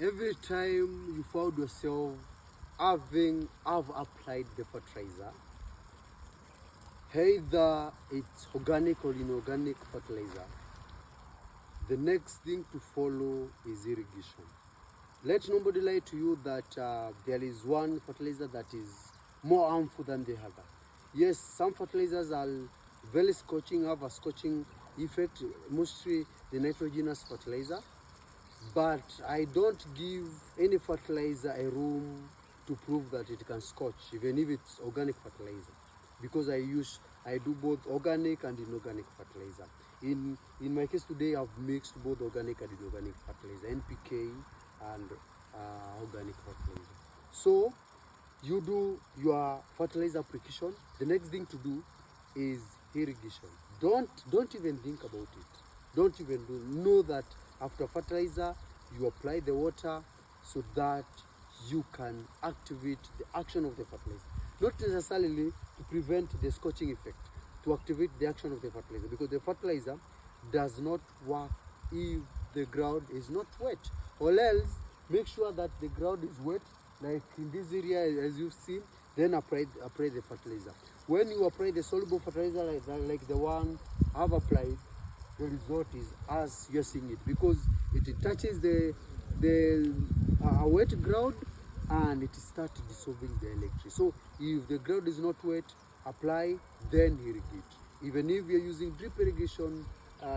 Every time you found yourself have applied the fertilizer, either it's organic or inorganic fertilizer, the next thing to follow is irrigation. Let nobody lie to you that there is one fertilizer that is more harmful than the other. Yes, some fertilizers are very scorching, have a scorching effect, mostly the nitrogenous fertilizer. But I don't give any fertilizer a room to prove that it can scorch, even if it's organic fertilizer, because I do both organic and inorganic fertilizer. In my case today, I've mixed both organic and inorganic fertilizer, NPK and organic fertilizer. So you do your fertilizer application. The next thing to do is irrigation. Don't even think about it. Don't even know that after fertilizer you apply the water so that you can activate the action of the fertilizer. Not necessarily to prevent the scorching effect, to activate the action of the fertilizer, because the fertilizer does not work if the ground is not wet. Or else make sure that the ground is wet, like in this area as you've seen, then apply the fertilizer. When you apply the soluble fertilizer like the one I've applied, the result is as you're seeing it, because it touches the wet ground and it starts dissolving the electricity. So if the ground is not wet, apply, then irrigate. Even if you're using drip irrigation,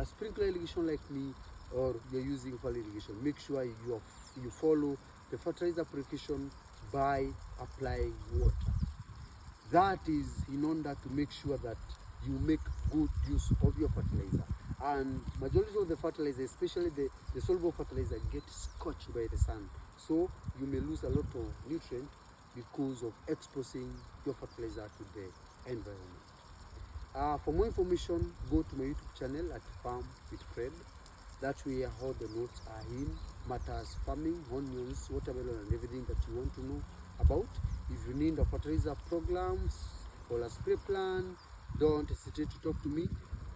sprinkler irrigation like me, or you're using fall irrigation, make sure you follow the fertilizer application by applying water. That is in order to make sure that you make good use of your fertilizer. And majority of the fertilizer, especially the soluble fertilizer, gets scorched by the sun. So you may lose a lot of nutrient because of exposing your fertilizer to the environment. For more information, go to my YouTube channel at Farm with Fred. That's where all the notes are in matters farming, onions, watermelon, and everything that you want to know about. If you need a fertilizer programs or a spray plan, don't hesitate to talk to me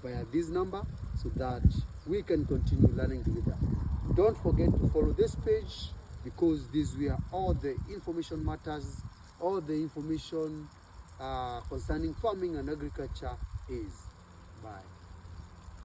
via this number so that we can continue learning together. Don't forget to follow this page, because this is where all the information matters, all the information concerning farming and agriculture is. Bye.